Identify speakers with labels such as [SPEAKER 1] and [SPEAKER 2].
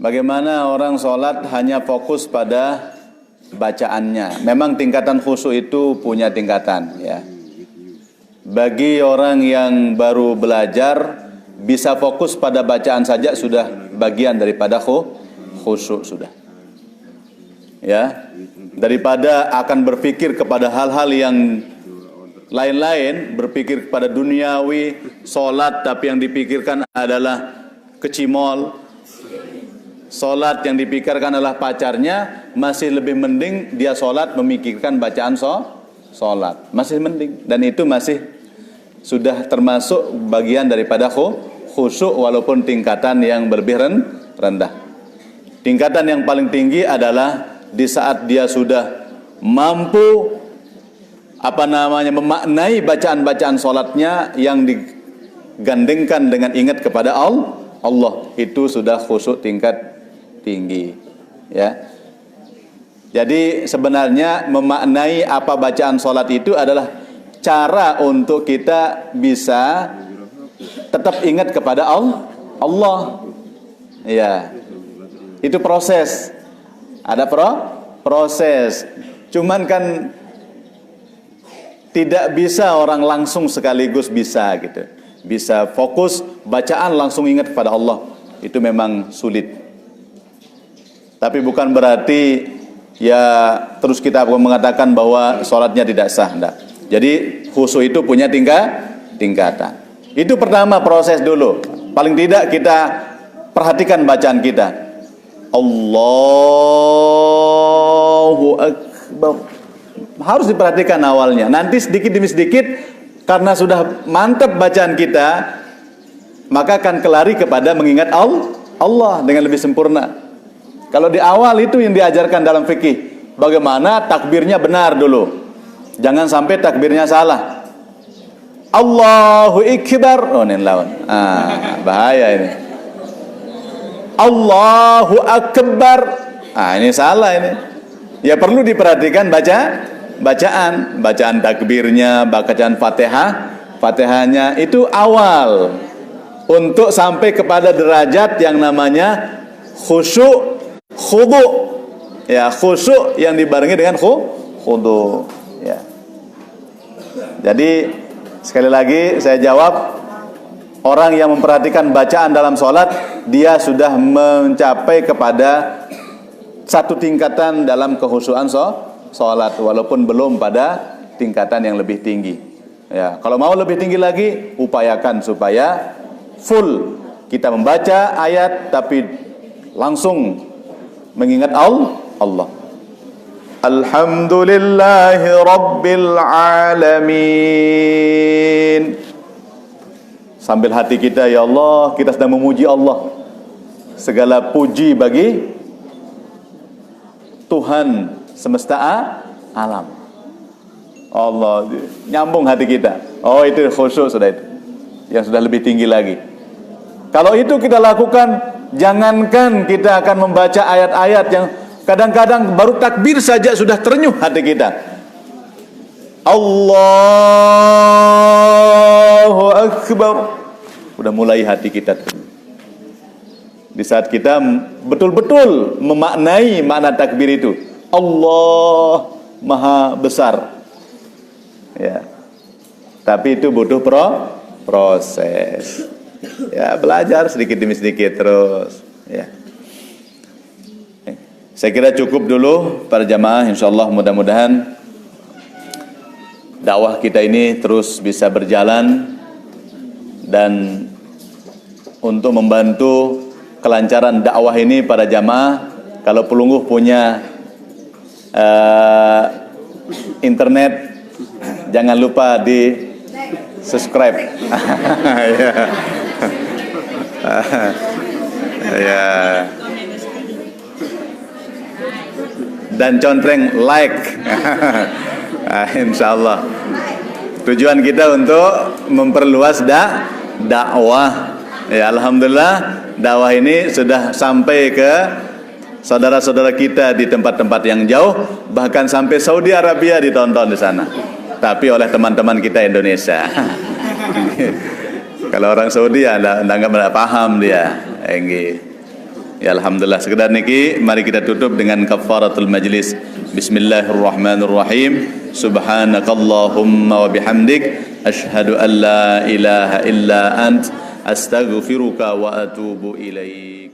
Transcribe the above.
[SPEAKER 1] Bagaimana orang sholat hanya fokus pada bacaannya. Memang tingkatan khusyuk itu punya tingkatan, ya. Bagi orang yang baru belajar, bisa fokus pada bacaan saja sudah bagian daripada khusyuk sudah. Ya, daripada akan berpikir kepada hal-hal yang lain-lain, berpikir kepada duniawi, sholat tapi yang dipikirkan adalah kecimol, sholat yang dipikirkan adalah pacarnya, masih lebih mending dia sholat memikirkan bacaan sholat, masih mending. Dan itu masih sudah termasuk bagian daripada khusyuk walaupun tingkatan yang lebih rendah. Tingkatan yang paling tinggi adalah di saat dia sudah mampu memaknai bacaan-bacaan sholatnya yang digandengkan dengan ingat kepada Allah, itu sudah khusyuk tingkat tinggi, ya. Jadi sebenarnya memaknai apa bacaan sholat itu adalah cara untuk kita bisa tetap ingat kepada Allah. Ya, itu proses. Ada proses. Cuman kan tidak bisa orang langsung sekaligus bisa gitu. Bisa fokus bacaan langsung ingat kepada Allah. Itu memang sulit. Tapi bukan berarti ya terus kita mengatakan bahwa sholatnya tidak sah. Enggak. Jadi khusyuk itu punya tingkatan. Itu pertama proses dulu. Paling tidak kita perhatikan bacaan kita. Allahu Akbar. Harus diperhatikan awalnya. Nanti sedikit demi sedikit karena sudah mantap bacaan kita, maka akan kelari kepada mengingat Allah dengan lebih sempurna. Kalau di awal itu yang diajarkan dalam fikih, bagaimana takbirnya benar dulu. Jangan sampai takbirnya salah. Allahu Akbar. Oh, ini lawan. Bahaya ini. Allahu Akbar. Ini salah ini. Ya perlu diperhatikan bacaan takbirnya, bacaan Fatihahnya itu awal untuk sampai kepada derajat yang namanya khusyuk khudu. Ya, khusyuk yang dibarengi dengan khudu. Ya. Jadi sekali lagi saya jawab, orang yang memperhatikan bacaan dalam sholat, dia sudah mencapai kepada satu tingkatan dalam kekhusyuan sholat, walaupun belum pada tingkatan yang lebih tinggi. Ya, kalau mau lebih tinggi lagi, upayakan supaya full kita membaca ayat tapi langsung mengingat Allah. Alhamdulillahi Rabbil Alamin. Sambil hati kita, ya Allah, kita sedang memuji Allah. Segala puji bagi Tuhan semesta alam. Allah, nyambung hati kita. Oh, itu khusyuk sudah itu. Yang sudah lebih tinggi lagi. Kalau itu kita lakukan, jangankan kita akan membaca ayat-ayat yang kadang-kadang baru takbir saja sudah terenyuh hati kita. Allahu Akbar. Udah mulai hati kita terenyuh. Di saat kita betul-betul memaknai makna takbir itu. Allah Maha Besar. Ya. Tapi itu butuh proses. Ya, belajar sedikit demi sedikit terus, ya. Saya kira cukup dulu para jamaah, insyaallah mudah-mudahan dakwah kita ini terus bisa berjalan, dan untuk membantu kelancaran dakwah ini para jamaah, kalau Pelungguh punya internet, jangan lupa di subscribe. Ya. Dan contreng like. Insyaallah. Tujuan kita untuk memperluas dakwah. Ya, alhamdulillah dakwah ini sudah sampai ke saudara-saudara kita di tempat-tempat yang jauh, bahkan sampai Saudi Arabia ditonton di sana. Tapi oleh teman-teman kita Indonesia. Kalau orang Saudi ya enggak paham dia. Ya alhamdulillah, sekedar niki mari kita tutup dengan kafaratul majlis. Bismillahirrahmanirrahim. Subhanakallahumma wa bihamdik asyhadu an la ilaha illa ant astaghfiruka wa atubu ilaik.